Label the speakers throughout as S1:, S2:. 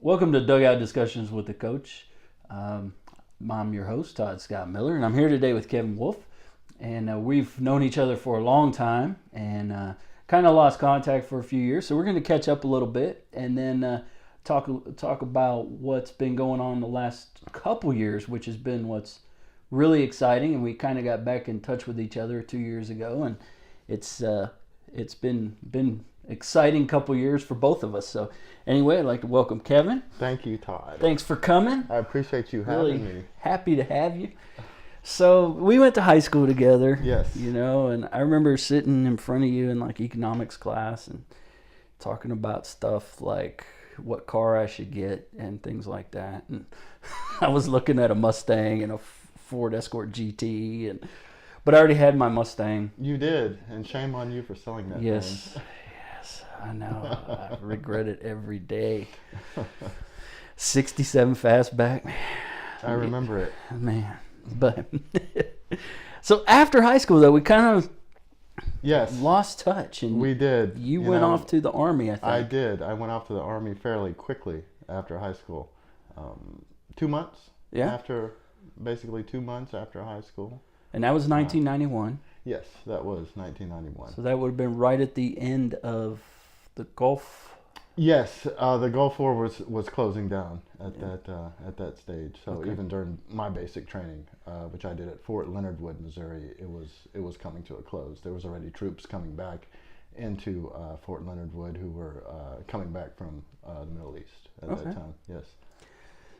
S1: Welcome to Dugout Discussions with the Coach. I'm your host, Todd Scott Miller, and I'm here today with Kevin Wolff. And we've known each other for a long time and kind of lost contact for a few years. So we're going to catch up a little bit and then talk about what's been going on the last couple years, which has been what's really exciting. And we kind of got back in touch with each other 2 years ago, and it's been exciting couple years for both of us. So anyway, I'd like to welcome Kevin.
S2: Thank you, Todd.
S1: Thanks for coming.
S2: I appreciate you having me.
S1: Happy to have you. So we went to high school together.
S2: Yes.
S1: You know, and I remember sitting in front of you in like economics class and talking about stuff like what car I should get and things like that. And I was looking at a Mustang and a Ford Escort GT, but I already had my Mustang.
S2: You did, and shame on you for selling that.
S1: Yes.
S2: thing.
S1: Yes, I know. I regret it every day. 67 fastback.
S2: I remember it.
S1: Man. But so after high school, though, we kind of lost touch, and
S2: we did.
S1: You went off to the Army, I think.
S2: I did. I went off to the Army fairly quickly after high school. 2 months.
S1: Yeah.
S2: Basically 2 months after high school.
S1: And that was 1991.
S2: Yes, that was 1991.
S1: So that would have been right at the end of the Gulf.
S2: Yes, the Gulf War was closing down at that stage. So
S1: Okay.
S2: even during my basic training, which I did at Fort Leonard Wood, Missouri, it was coming to a close. There was already troops coming back into Fort Leonard Wood who were coming back from the Middle East at that time. Yes.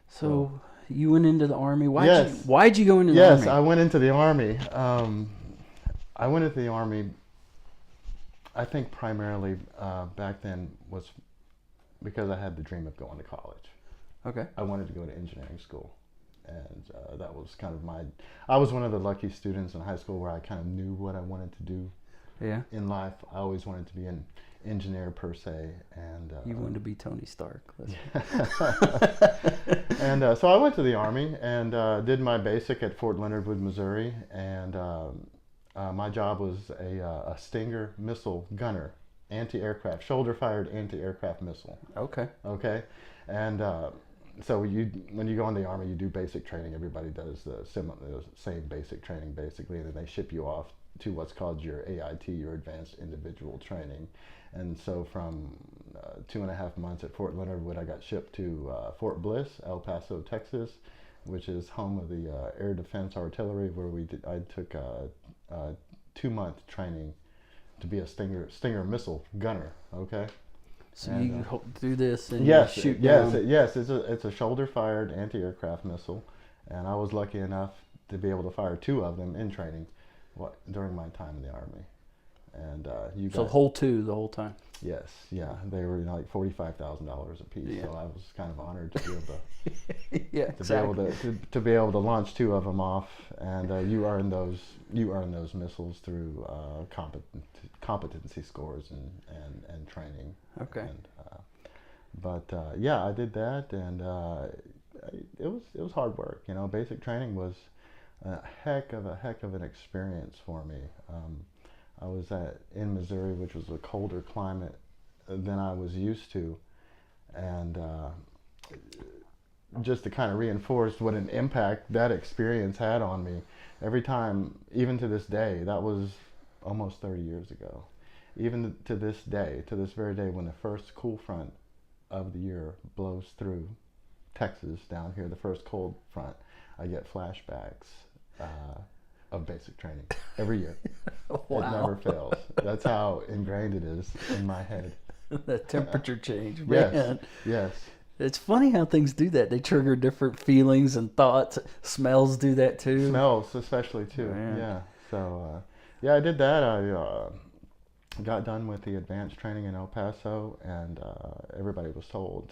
S1: So you went into the Army.
S2: Yes.
S1: Why'd you go into the Army?
S2: Yes, I went into the Army. I went into the Army. I think primarily back then was because I had the dream of going to college.
S1: Okay.
S2: I wanted to go to engineering school, and that was kind of I was one of the lucky students in high school where I kind of knew what I wanted to do.
S1: Yeah.
S2: In life, I always wanted to be an engineer per se, and
S1: you wanted to be Tony Stark.
S2: And so I went to the Army and did my basic at Fort Leonard Wood, Missouri, and my job was a Stinger missile gunner. Anti-aircraft, shoulder-fired anti-aircraft missile. Okay, and so when you go in the Army, you do basic training. Everybody does the same basic training basically, and then they ship you off to what's called your AIT, your Advanced Individual Training. And so from 2.5 months at Fort Leonard Wood, I got shipped to Fort Bliss, El Paso, Texas, which is home of the Air Defense Artillery, where I took a 2-month training to be a Stinger missile gunner. Okay.
S1: So you do this and
S2: you
S1: shoot down.
S2: Yes. It's a shoulder-fired anti-aircraft missile, and I was lucky enough to be able to fire 2 of them in training during my time in the Army. And
S1: the whole time.
S2: Yes, yeah, they were like $45,000 a piece.
S1: Yeah.
S2: So I was kind of honored to be able to
S1: exactly.
S2: to be able to launch 2 of them off, and you earn those missiles through competency scores and training.
S1: Okay.
S2: And, I did that, and it was hard work. You know, basic training was a heck of an experience for me. I was in Missouri, which was a colder climate than I was used to, and just to kind of reinforce what an impact that experience had on me. Every time, even to this day, that was almost 30 years ago. Even to this very day, when the first cool front of the year blows through Texas down here, the first cold front, I get flashbacks of basic training every year.
S1: Wow.
S2: It never fails. That's how ingrained it is in my head.
S1: The temperature change, man.
S2: Yes.
S1: It's funny how things do that. They trigger different feelings and thoughts. Smells do that too.
S2: Smells especially too.
S1: Man.
S2: Yeah. So I did that. I got done with the advanced training in El Paso, and everybody was told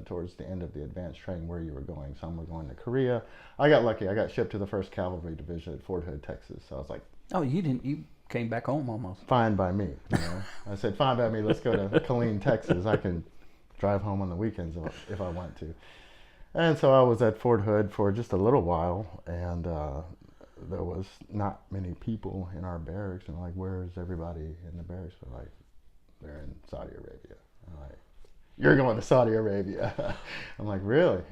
S2: towards the end of the advanced training where you were going. Some were going to Korea. I got lucky. I got shipped to the 1st Cavalry Division at Fort Hood, Texas. So I was like,
S1: oh, you came back home almost.
S2: Fine by me. You know? I said, fine by me. Let's go to Killeen, Texas. I can drive home on the weekends if I want to. And so I was at Fort Hood for just a little while, and there was not many people in our barracks. And like, where's everybody in the barracks? We're like, they're in Saudi Arabia. And like, you're going to Saudi Arabia. I'm like, really?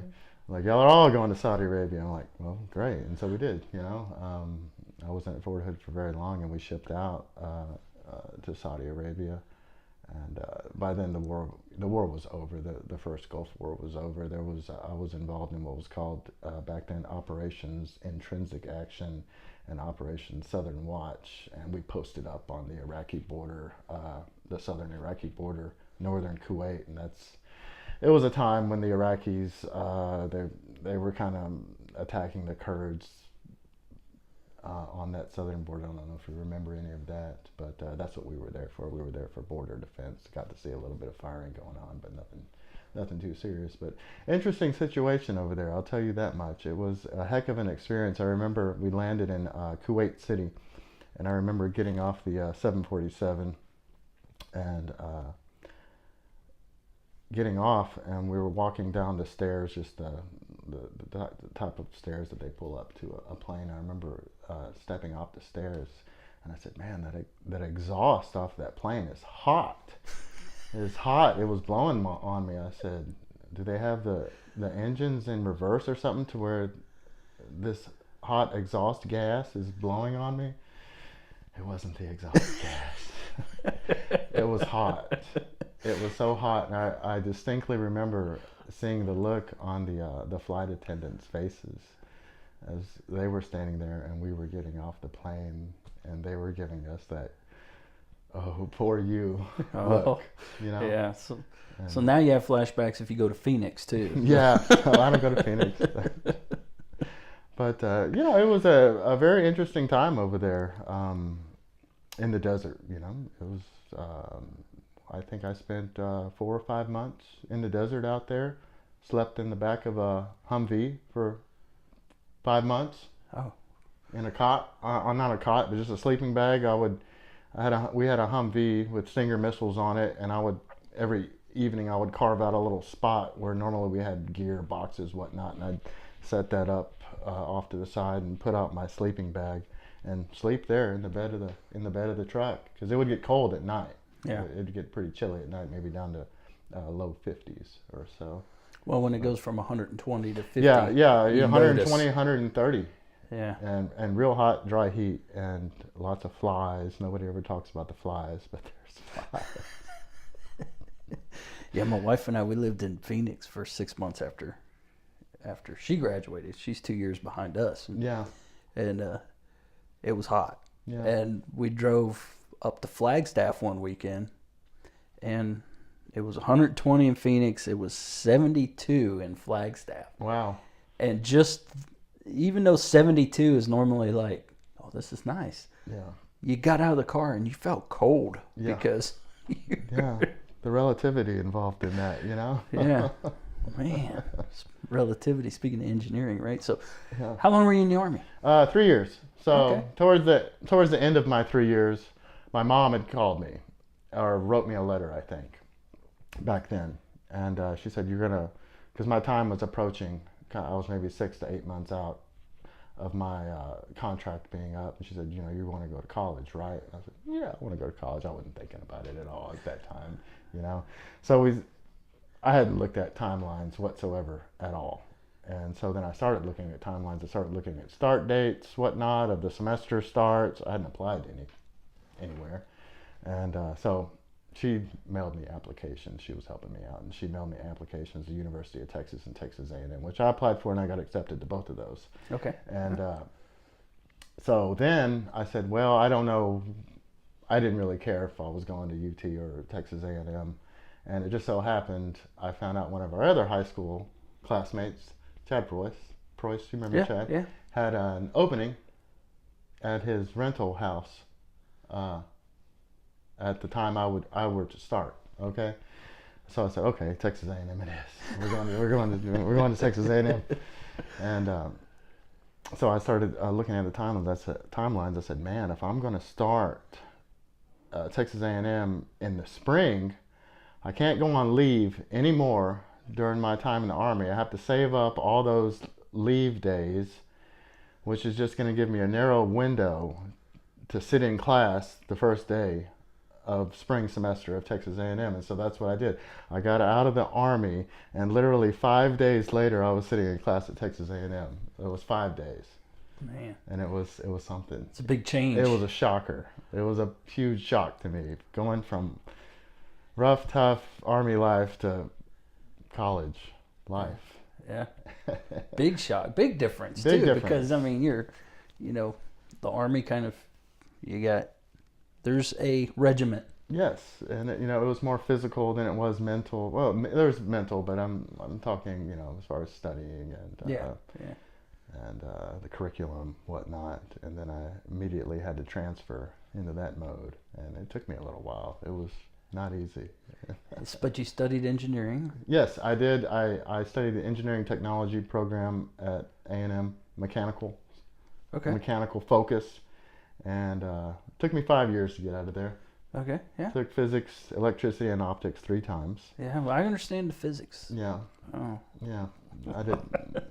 S2: Like, y'all are all going to Saudi Arabia. I'm like, well, great. And so we did, you know. I wasn't at Fort Hood for very long, and we shipped out to Saudi Arabia. And by then the war was over. The first Gulf War was over. I was involved in what was called back then Operations Intrinsic Action and Operation Southern Watch, and we posted up on the Iraqi border, the southern Iraqi border, northern Kuwait, and it was a time when the Iraqis they were kind of attacking the Kurds on that southern border. I don't know if you remember any of that, but that's what we were there for. We were there for border defense. Got to see a little bit of firing going on, but nothing too serious. But interesting situation over there, I'll tell you that much. It was a heck of an experience. I remember we landed in Kuwait City, and I remember getting off the 747 and getting off, and we were walking down the stairs, just the type of stairs that they pull up to a plane. I remember stepping off the stairs, and I said, man, that exhaust off that plane is hot. It's hot. It was blowing on me. I said, do they have the engines in reverse or something to where this hot exhaust gas is blowing on me? It wasn't the exhaust gas. It was hot. It was so hot, and I distinctly remember seeing the look on the flight attendants' faces as they were standing there and we were getting off the plane, and they were giving us that, oh, poor you look, you know?
S1: Yeah. So now you have flashbacks if you go to Phoenix too.
S2: Yeah, well, I don't go to Phoenix. But yeah, it was a very interesting time over there in the desert, you know. It was, I think I spent 4 or 5 months in the desert out there. Slept in the back of a Humvee for 5 months.
S1: Oh.
S2: In a cot, not a cot, but just a sleeping bag. We had a Humvee with Stinger missiles on it, and every evening I would carve out a little spot where normally we had gear, boxes, whatnot, and I'd set that up off to the side and put out my sleeping bag and sleep there in the bed of the truck, because it would get cold at night.
S1: Yeah.
S2: It'd get pretty chilly at night, maybe down to low 50s or so.
S1: Well, when it goes from 120 to 50.
S2: Yeah, 120,
S1: notice.
S2: 130.
S1: Yeah.
S2: And real hot, dry heat, and lots of flies. Nobody ever talks about the flies, but there's flies.
S1: Yeah, my wife and I, we lived in Phoenix for 6 months after she graduated. She's 2 years behind us. And it was hot.
S2: Yeah.
S1: And we drove up to Flagstaff one weekend, and it was 120 in Phoenix. It was 72 in Flagstaff.
S2: Wow.
S1: And just, even though 72 is normally like, oh, this is nice.
S2: Yeah.
S1: You got out of the car and you felt cold because.
S2: Yeah. The relativity involved in that, you know?
S1: Yeah. Man. Relativity, speaking of engineering, right? So
S2: Yeah.
S1: How long were you in the Army?
S2: 3 years. So
S1: Okay.
S2: towards the end of my 3 years, my mom had called me, or wrote me a letter, I think, back then. And she said, you're going to, because my time was approaching, I was maybe 6 to 8 months out of my contract being up. And she said, you know, you want to go to college, right? And I said, yeah, I want to go to college. I wasn't thinking about it at all at that time, you know. So I hadn't looked at timelines whatsoever at all. And so then I started looking at timelines. I started looking at start dates, whatnot, of the semester starts. I hadn't applied to anywhere. And so she mailed me applications. She was helping me out. And she mailed me applications to University of Texas and Texas A&M, which I applied for, and I got accepted to both of those.
S1: Okay.
S2: And so then I said, well, I don't know. I didn't really care if I was going to UT or Texas A&M. And it just so happened I found out one of our other high school classmates, Chad Preuss, you remember Chad?
S1: Yeah.
S2: Had an opening at his rental house at the time I were to start. Okay, so I said, okay, Texas A&M it is. We're going to Texas A&M, and so I started looking at the timelines. I said, man, if I'm going to start Texas A&M in the spring, I can't go on leave anymore during my time in the Army. I have to save up all those leave days, which is just going to give me a narrow window to sit in class the first day of spring semester of Texas A&M, and so that's what I did. I got out of the Army, and literally 5 days later, I was sitting in class at Texas A&M. It was 5 days,
S1: Man,
S2: and it was something.
S1: it's a big change.
S2: It was a shocker. It was a huge shock to me, going from rough, tough Army life to college life.
S1: Yeah. Big shock, big difference
S2: Big
S1: too.
S2: difference.
S1: Because I mean, the Army kind of, there's a regiment.
S2: Yes, and it was more physical than it was mental. Well, there's mental, but I'm talking as far as studying and and the curriculum, whatnot. And then I immediately had to transfer into that mode, and it took me a little while. It was not easy.
S1: But you studied engineering.
S2: Yes, I did. I studied the engineering technology program at A&M, mechanical focus, and it took me 5 years to get out of there.
S1: Okay, yeah.
S2: Took physics, electricity, and optics 3 times.
S1: Yeah, well, I understand the physics.
S2: Yeah.
S1: Oh.
S2: Yeah. I did.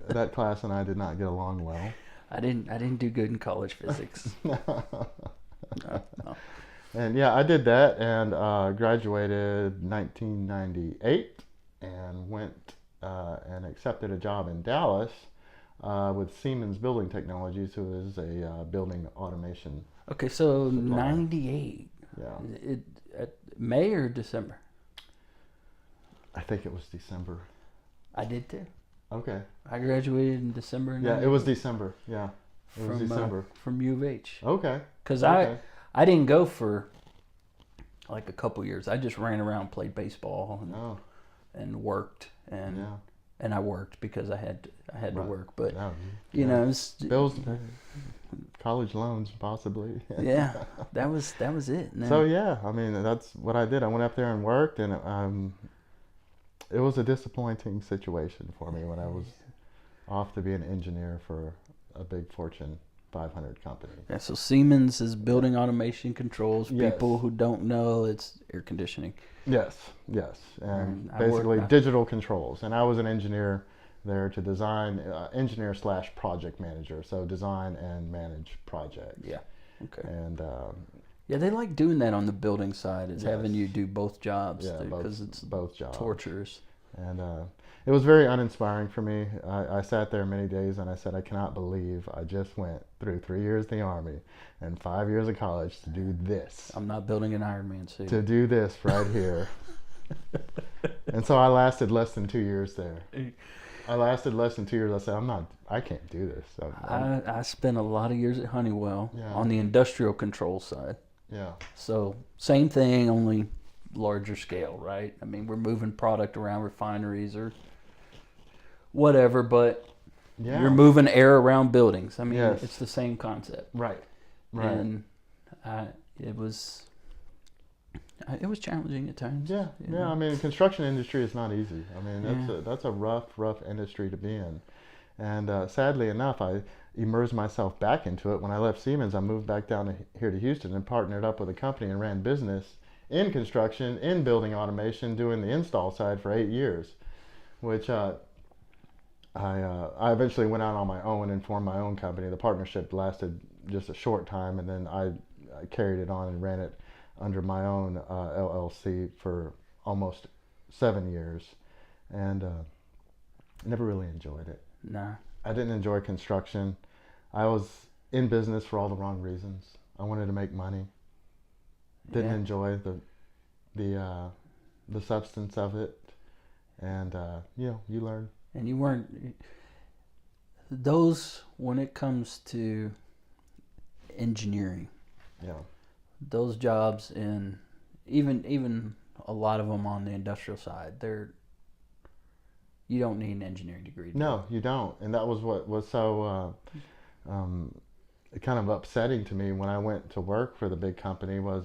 S2: That class and I did not get along well.
S1: I didn't do good in college physics.
S2: No.
S1: No.
S2: And yeah, I did that and graduated 1998 and went and accepted a job in Dallas with Siemens Building Technologies, who is a building automation.
S1: Okay, so
S2: supplier.
S1: 98.
S2: Yeah.
S1: May or December?
S2: I think it was December.
S1: I did too.
S2: Okay.
S1: I graduated in December.
S2: Yeah, it was December. Yeah, it was December.
S1: From U of H.
S2: Okay.
S1: Because
S2: Okay.
S1: I didn't go for like a couple years. I just ran around, played baseball, and worked, and I worked because I had to work. But it's,
S2: bills, college loans, possibly.
S1: Yeah, that was it. And then,
S2: So yeah, I mean that's what I did. I went up there and worked, and it was a disappointing situation for me when I was off to be an engineer for a big Fortune 500 company.
S1: Yeah, so Siemens is building automation controls.
S2: Yes.
S1: People who don't know, it's air conditioning.
S2: Yes, and
S1: I
S2: basically
S1: worked-
S2: digital controls. And I was an engineer there to design, engineer/project manager, so design and manage projects.
S1: Yeah. Okay.
S2: And
S1: Yeah, they like doing that on the building side, is
S2: Yes.
S1: having you do both jobs.
S2: Yeah,
S1: Because it's
S2: both jobs.
S1: torturous.
S2: And it was very uninspiring for me. I sat there many days and I said, I cannot believe I just went through 3 years in the Army and 5 years of college to do this.
S1: I'm not building an Iron Man suit.
S2: To do this right here. And so I lasted less than 2 years there. I said, I can't do this.
S1: I spent a lot of years at Honeywell
S2: Yeah.
S1: on the industrial control side.
S2: Yeah.
S1: So same thing, only larger scale, right? I mean, we're moving product around refineries or whatever, but
S2: Yeah.
S1: you're moving air around buildings. I mean,
S2: Yes.
S1: it's the same concept.
S2: Right.
S1: And it was challenging at times.
S2: Yeah.
S1: you
S2: Yeah.
S1: know.
S2: I mean, the construction industry is not easy. I mean,
S1: Yeah.
S2: that's a rough industry to be in. And sadly enough, I immersed myself back into it. When I left Siemens, I moved back down here to Houston and partnered up with a company and ran business in construction, in building automation, doing the install side for 8 years, which I eventually went out on my own and formed my own company. The partnership lasted just a short time, and then I carried it on and ran it under my own LLC for almost 7 years, and never really enjoyed it.
S1: Nah.
S2: I didn't enjoy construction. I was in business for all the wrong reasons. I wanted to make money. Didn't
S1: Yeah.
S2: enjoy the substance of it, and you learn.
S1: And you weren't those when it comes to engineering.
S2: Yeah.
S1: Those jobs, and even a lot of them on the industrial side, you don't need an engineering degree.
S2: No, you don't. And that was what was so kind of upsetting to me when I went to work for the big company. I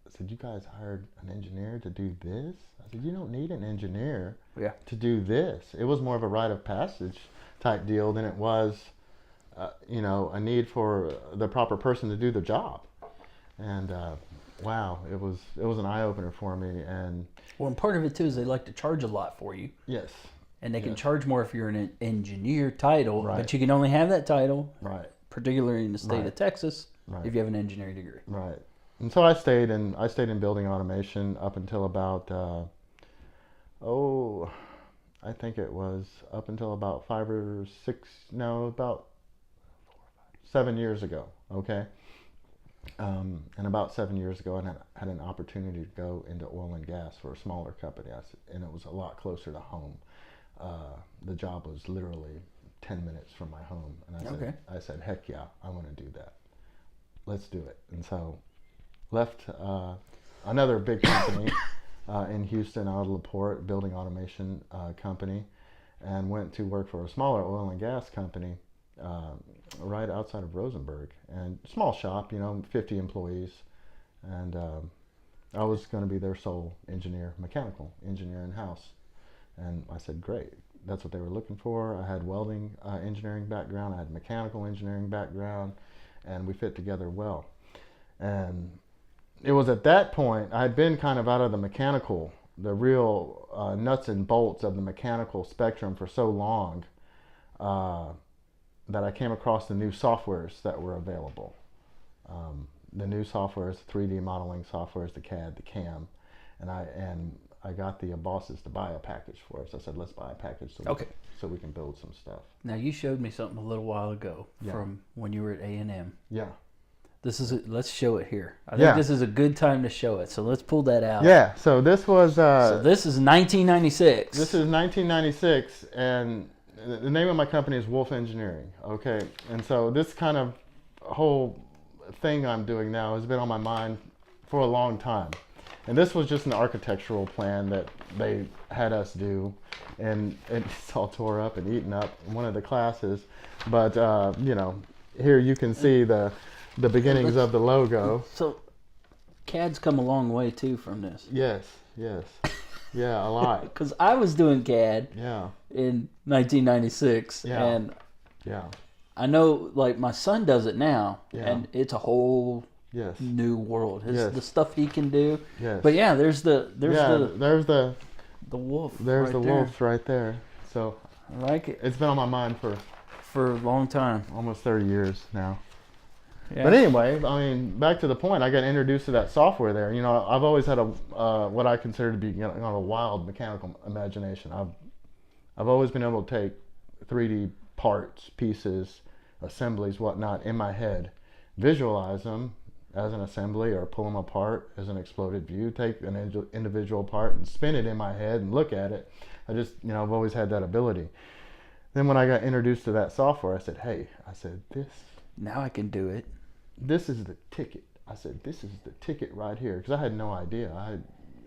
S2: said, you guys hired an engineer to do this? I said, you don't need an engineer to do this. It was more of a rite of passage type deal than it was, a need for the proper person to do the job. And wow, it was an eye opener for me. And
S1: part of it too is they like to charge a lot for you.
S2: yes,
S1: And they can charge more if you're an engineer title,
S2: Right.
S1: but you can only have that title,
S2: right,
S1: particularly in the state
S2: Right.
S1: of Texas,
S2: Right.
S1: if you have an engineering degree.
S2: right. and so I stayed in building automation up until about I think it was up until about 7 years ago. Okay. And about 7 years ago, I had an opportunity to go into oil and gas for a smaller company, and it was a lot closer to home. The job was literally 10 minutes from my home, and I said, heck yeah, I want to do that. Let's do it. And so left another big company in Houston, out of LaPorte, building automation company, and went to work for a smaller oil and gas company right outside of Rosenberg, and small shop, 50 employees, and I was going to be their sole engineer, mechanical engineer in-house. And I said, great, that's what they were looking for. I had welding engineering background, I had mechanical engineering background, and we fit together well. And it was at that point, I had been kind of out of the mechanical, the real nuts and bolts of the mechanical spectrum for so long, that I came across the new softwares that were available. The new softwares, 3D modeling softwares, the CAD, the CAM, and I got the bosses to buy a package for us. I said, let's buy a package so we can build some stuff.
S1: Now, you showed me something a little while ago from when you were at A&M.
S2: Yeah.
S1: Let's show it here. I think this is a good time to show it. So let's pull that out.
S2: Yeah. So this was.
S1: So this is 1996.
S2: This is 1996, and the name of my company is Wolff Engineering. Okay. And so this kind of whole thing I'm doing now has been on my mind for a long time. And this was just an architectural plan that they had us do, and it's all tore up and eaten up in one of the classes. But here you can see the beginnings of the logo.
S1: So CAD's come a long way too from this.
S2: Yes. Yeah, a lot.
S1: Because I was doing CAD in 1996, and I know, like, my son does it now, and it's a whole new world. The stuff he can do. Yes. But there's the Wolff.
S2: There's the Wolff right there. So
S1: I like it.
S2: It's been on my mind for
S1: a long time,
S2: almost 30 years now. Yeah. But anyway, I mean, back to the point, I got introduced to that software there. I've always had a what I consider to be a wild mechanical imagination. I've always been able to take 3D parts, pieces, assemblies, whatnot in my head, visualize them as an assembly, or pull them apart as an exploded view, take an individual part and spin it in my head and look at it. I've always had that ability. Then when I got introduced to that software, I said, this.
S1: Now I can do it.
S2: This is the ticket. I said, this is the ticket right here, because I had no idea.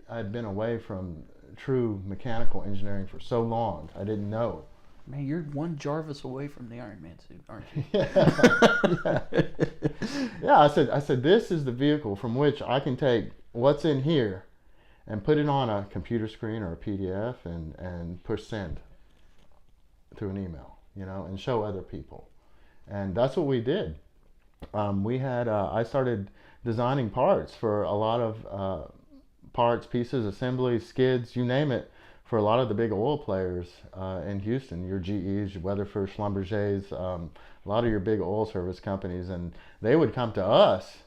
S2: I had been away from true mechanical engineering for so long. I didn't know.
S1: Man, you're one Jarvis away from the Iron Man suit, aren't you?
S2: Yeah. I said, this is the vehicle from which I can take what's in here and put it on a computer screen or a PDF and push send through an email, and show other people. And that's what we did. I started designing parts for a lot of parts, pieces, assemblies, skids, you name it, for a lot of the big oil players in Houston, your GEs, your Weatherford, Schlumberger's, a lot of your big oil service companies, and they would come to us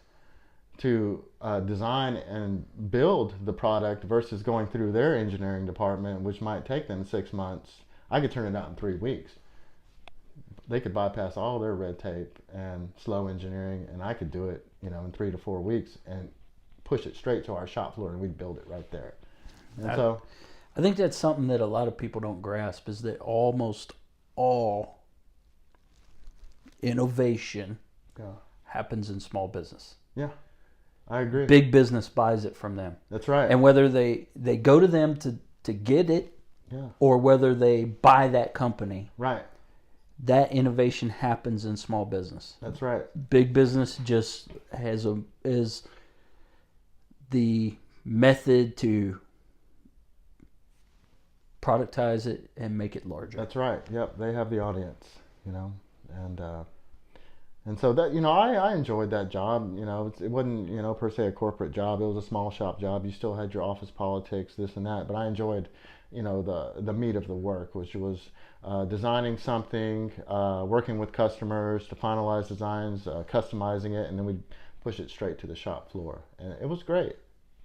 S2: to design and build the product versus going through their engineering department, which might take them 6 months. I could turn it out in 3 weeks. They could bypass all their red tape and slow engineering, and I could do it, in 3 to 4 weeks and push it straight to our shop floor, and we'd build it right there. And
S1: I think that's something that a lot of people don't grasp, is that almost all innovation happens in small business.
S2: Yeah, I agree.
S1: Big business buys it from them.
S2: That's right.
S1: And whether they go to them to get it, or whether they buy that company,
S2: right,
S1: that innovation happens in small business.
S2: That's right.
S1: Big business just is the method to productize it and make it larger.
S2: That's right. Yep, they have the audience, and so that, I enjoyed that job. It wasn't, per se a corporate job. It was a small shop job. You still had your office politics, this and that, but I enjoyed, the meat of the work, which was designing something, working with customers to finalize designs, customizing it, and then we'd push it straight to the shop floor. And it was great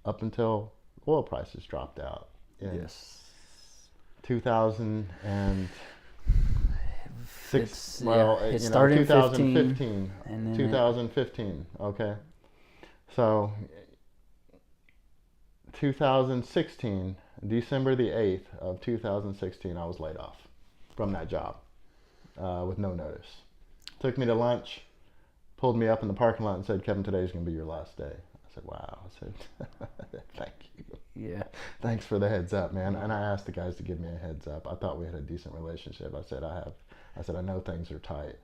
S2: up until oil prices dropped out in
S1: Yes.
S2: 2006.
S1: It started in
S2: 2015.
S1: and then
S2: 2015. Okay. So 2016, December the 8th of 2016, I was laid off from that job with no notice. Took me to lunch, pulled me up in the parking lot and said, "Kevin, today's going to be your last day." I said, "Wow." I said, "Thank you.
S1: Yeah.
S2: Thanks for the heads up, man." And I asked the guys to give me a heads up. I thought we had a decent relationship. I said, I know things are tight.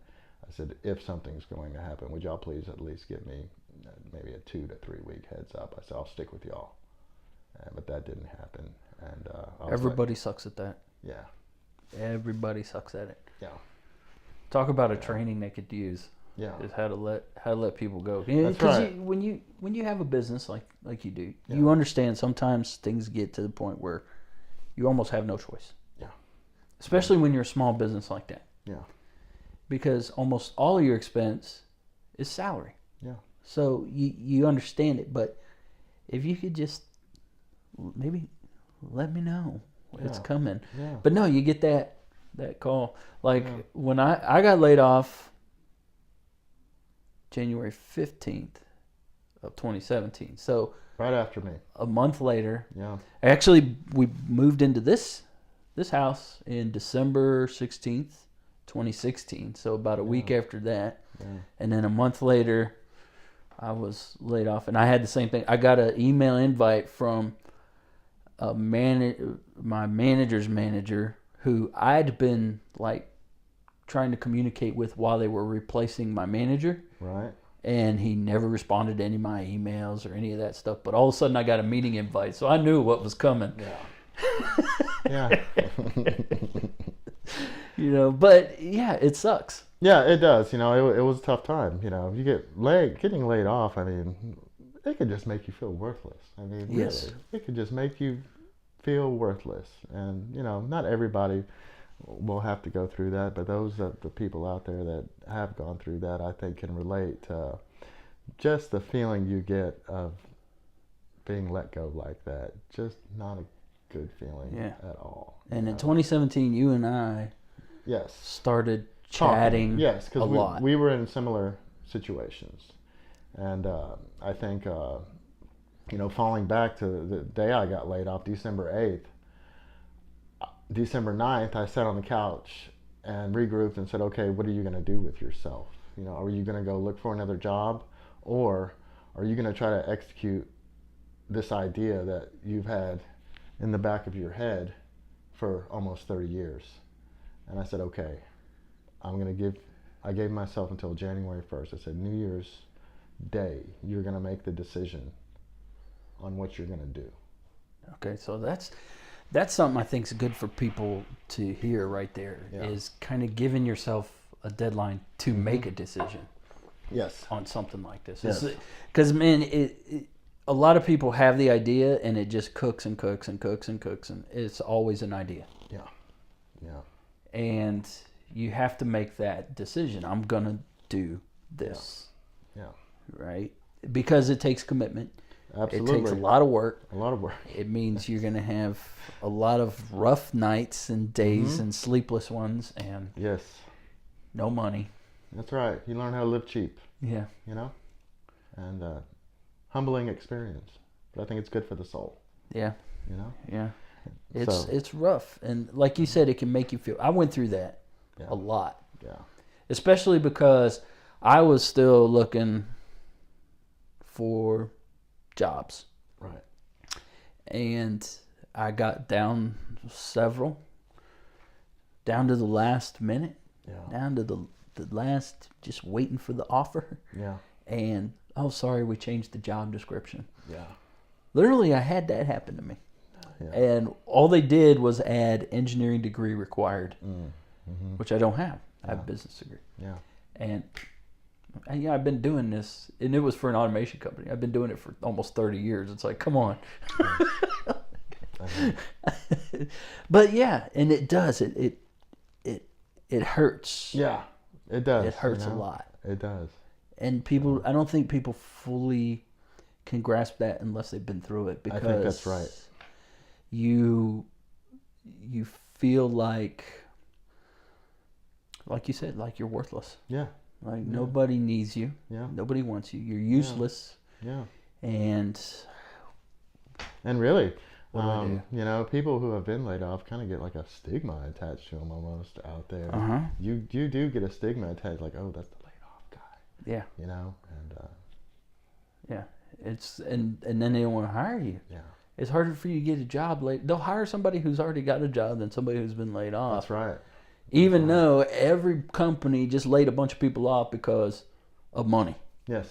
S2: I said, if something's going to happen, would y'all please at least give me maybe a 2 to 3 week heads up? I said, I'll stick with y'all. But that didn't happen. And
S1: Everybody sucks at that.
S2: Yeah.
S1: Everybody sucks at it.
S2: Yeah.
S1: Talk about a training they could use.
S2: Yeah.
S1: Is how to let people go.
S2: That's right.
S1: When you have a business like you do,
S2: Yeah.
S1: you understand sometimes things get to the point where you almost have no choice.
S2: Yeah.
S1: Especially when you're a small business like that.
S2: Yeah.
S1: Because almost all of your expense is salary.
S2: Yeah.
S1: So you understand it, but if you could just maybe let me know it's coming.
S2: Yeah.
S1: But no, you get that call. Like when I got laid off January 15th of 2017. So
S2: Right after me.
S1: a month later,
S2: Yeah.
S1: actually we moved into this house in December 16th, 2016. So about a week after that.
S2: Yeah.
S1: And then a month later, I was laid off, and I had the same thing. I got an email invite from my manager's manager, who I'd been like trying to communicate with while they were replacing my manager.
S2: Right.
S1: And he never responded to any of my emails or any of that stuff. But all of a sudden, I got a meeting invite, so I knew what was coming.
S2: Yeah. Yeah.
S1: But yeah, it sucks.
S2: Yeah, it does. It was a tough time. You getting laid off. I mean, it could just make you feel worthless. I mean,
S1: Yes.
S2: really, it could just make you feel worthless. And not everybody will have to go through that, but the people out there that have gone through that, I think, can relate to just the feeling you get of being let go like that. Just not a good feeling at all.
S1: And in 2017, you and I
S2: Yes.
S1: started chatting.
S2: Yes,
S1: a
S2: because
S1: lot.
S2: we were in similar situations. And I think, falling back to the day I got laid off, December 8th, December 9th, I sat on the couch and regrouped and said, okay, what are you going to do with yourself? Are you going to go look for another job, or are you going to try to execute this idea that you've had in the back of your head for almost 30 years? And I said, okay, I gave myself until January 1st. I said, New Year's Day, you're going to make the decision on what you're going to do.
S1: Okay, so that's something I think is good for people to hear right there, is kind of giving yourself a deadline to make a decision.
S2: Yes.
S1: On something like this.
S2: Yes.
S1: Because, man, a lot of people have the idea and it just cooks and cooks and cooks and cooks, and it's always an idea.
S2: Yeah. Yeah.
S1: And you have to make that decision. I'm going to do this.
S2: Yeah.
S1: Right? Because it takes commitment.
S2: Absolutely.
S1: It takes a lot of work.
S2: A lot of work.
S1: It means you're going to have a lot of rough nights and days and sleepless ones, and
S2: Yes.
S1: no money.
S2: That's right. You learn how to live cheap,
S1: Yeah.
S2: and humbling experience. But I think it's good for the soul,
S1: Yeah. Yeah.
S2: So-
S1: It's rough, and like you said, it can make you feel. I went through that
S2: Yeah.
S1: a lot,
S2: Yeah.
S1: especially because I was still looking for jobs,
S2: Right.
S1: and I got down to the last minute,
S2: Yeah.
S1: down to the last, just waiting for the offer,
S2: Yeah.
S1: and sorry, we changed the job description.
S2: Yeah.
S1: Literally, I had that happen to me.
S2: Yeah.
S1: And all they did was add engineering degree required, which I don't have. I have a business degree.
S2: Yeah.
S1: And I've been doing this, and it was for an automation company. I've been doing it for almost 30 years. It's like, come on. But yeah, and it does. It hurts.
S2: Yeah. It does.
S1: It hurts a lot.
S2: It does.
S1: And people, I don't think people fully can grasp that unless they've been through it, because
S2: I think that's right.
S1: You feel like you said, like you're worthless.
S2: Yeah.
S1: Like nobody needs you.
S2: Yeah.
S1: Nobody wants you. You're useless.
S2: Yeah.
S1: And
S2: really,
S1: what do I do?
S2: you know, people who have been laid off kind of get like a stigma attached to them almost out there.
S1: Uh-huh.
S2: You do get a stigma attached, like, oh, that's the laid off guy.
S1: Yeah.
S2: You know, and
S1: yeah, it's and then they don't want to hire you.
S2: yeah,
S1: It's harder for you to get a job they'll hire somebody who's already got a job than somebody who's been laid off.
S2: that's right.
S1: Even though every company just laid a bunch of people off because of money.
S2: Yes.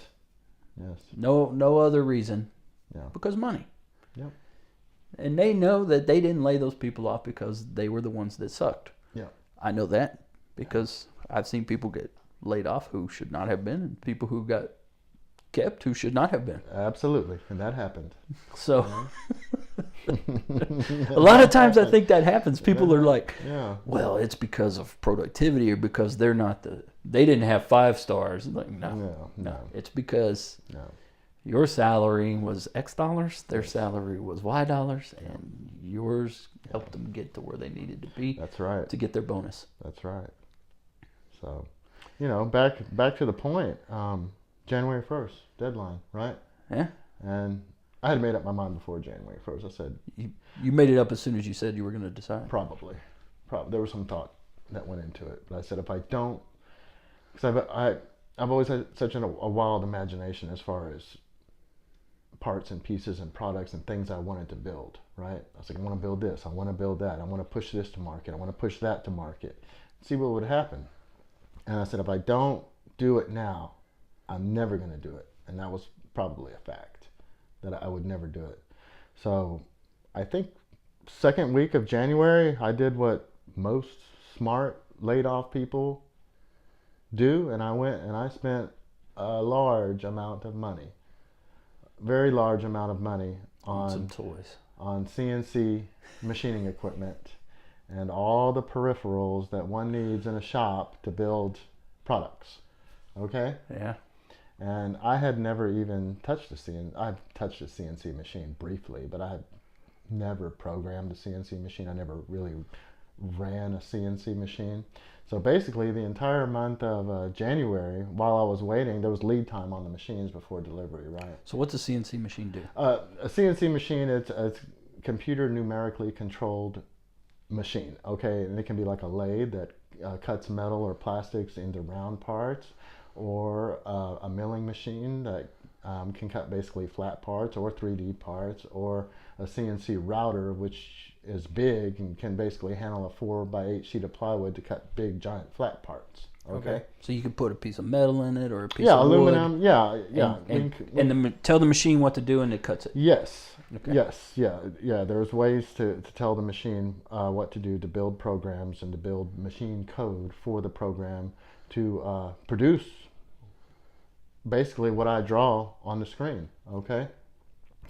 S2: Yes.
S1: No other reason.
S2: Yeah.
S1: Because money.
S2: Yep.
S1: And they know that they didn't lay those people off because they were the ones that sucked.
S2: Yeah.
S1: I know that because I've seen people get laid off who should not have been, and people who got kept who should not have been.
S2: Absolutely. And that happened.
S1: So a lot of times I think that happens. People are like, well, it's because of productivity or because they didn't have 5 stars. Like, no. It's because your salary was X dollars, their salary was Y dollars, and yours helped them get to where they needed to be.
S2: That's right.
S1: To get their bonus.
S2: That's right. So, you know, back to the point, January 1st, deadline, right?
S1: Yeah.
S2: And I had made up my mind before January 1st. I said...
S1: You made it up as soon as you said you were going to decide?
S2: Probably. There was some thought that went into it. But I said, if I don't... Because I've always had such a wild imagination as far as parts and pieces and products and things I wanted to build, right? I was like, I want to build this. I want to build that. I want to push this to market. I want to push that to market. See what would happen. And I said, if I don't do it now, I'm never going to do it. And that was probably a fact, that I would never do it. So I think second week of January, I did what most smart laid off people do. And I went and I spent a large amount of money, very large amount of money on
S1: some toys,
S2: on CNC machining equipment and all the peripherals that one needs in a shop to build products. Okay?
S1: Yeah.
S2: And I had never even touched I've touched a CNC machine briefly, but I had never programmed a CNC machine. I never really ran a CNC machine. So basically the entire month of January, while I was waiting, there was lead time on the machines before delivery, right?
S1: So what's a CNC machine do?
S2: A CNC machine, it's a computer numerically controlled machine, okay? And it can be like a lathe that cuts metal or plastics into round parts, or a milling machine that can cut basically flat parts or 3D parts, or a CNC router, which is big and can basically handle a 4x8 sheet of plywood to cut big giant flat parts. Okay.
S1: So you could put a piece of metal in it or a piece
S2: of
S1: aluminum.
S2: Yeah.
S1: And tell the machine what to do and it cuts it.
S2: Yes.
S1: Okay.
S2: Yes. Yeah. There's ways to tell the machine what to do, to build programs and to build machine code for the program to produce basically what I draw on the screen. Okay.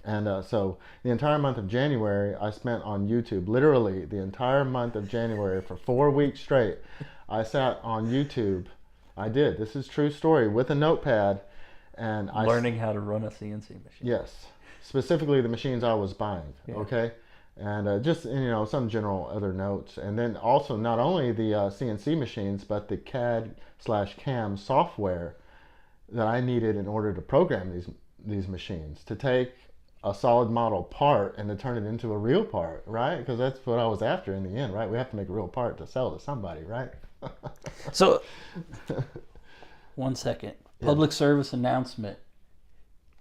S2: And so the entire month of January I spent on YouTube. Literally the entire month of January for 4 weeks straight. I sat on YouTube. I did. This is true story, with a notepad, and
S1: learning how to run a CNC machine.
S2: Yes, specifically the machines I was buying. Yeah. Okay, and just some general other notes, and then also not only the CNC machines, but the CAD/CAM software that I needed in order to program these machines, to take a solid model part and to turn it into a real part, right? Because that's what I was after in the end, right? We have to make a real part to sell to somebody, right?
S1: So, 1 second. Public service announcement.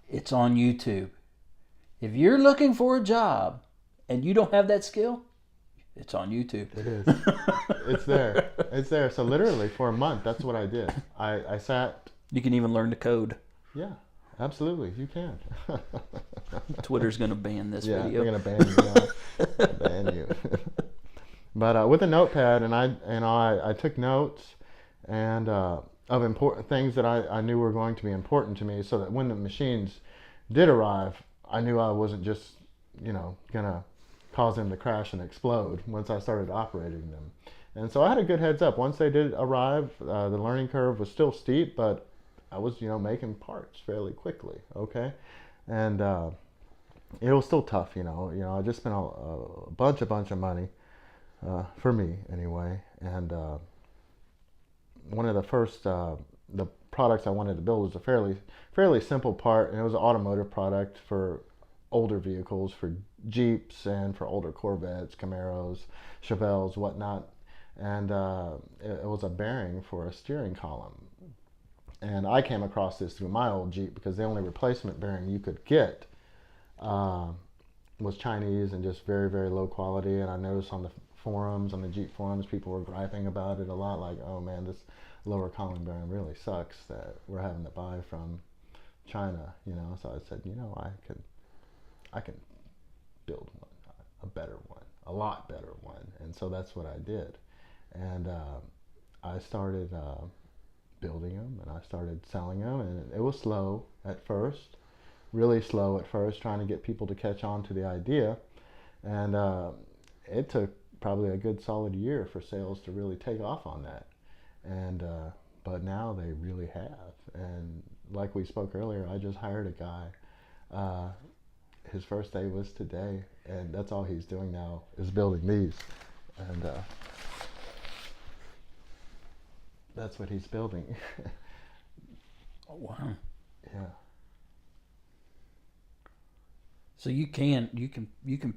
S1: It's on YouTube. If you're looking for a job and you don't have that skill, it's on YouTube.
S2: It is. It's there. It's there. So literally for a month, that's what I did. I sat.
S1: You can even learn to code.
S2: Yeah, absolutely. You can.
S1: Twitter's going to ban this video.
S2: Yeah, they're going to ban you. But with a notepad, and I took notes and of important things that I knew were going to be important to me, so that when the machines did arrive, I knew I wasn't just gonna cause them to crash and explode once I started operating them. And so I had a good heads up. Once they did arrive, the learning curve was still steep, but I was, making parts fairly quickly. Okay, and it was still tough. I just spent a bunch of money for me anyway, and one of the first the products I wanted to build was a fairly simple part, and it was an automotive product for older vehicles, for Jeeps and for older Corvettes, Camaros, Chevelles, whatnot. And it was a bearing for a steering column. And I came across this through my old Jeep because the only replacement bearing you could get was Chinese and just very, very low quality. And I noticed on the forums, on the Jeep forums, people were griping about it a lot, like, oh man, this lower column bearing really sucks that we're having to buy from China, So I said, I can build one, a better one, a lot better one. And so that's what I did. And I started building them, and I started selling them, and it was slow at first, really slow at first, trying to get people to catch on to the idea. And it took probably a good solid year for sales to really take off on that. And but now they really have. And like we spoke earlier, I just hired a guy. His first day was today, and that's all he's doing now is building these. And that's what he's building.
S1: Oh, wow.
S2: Yeah.
S1: So you can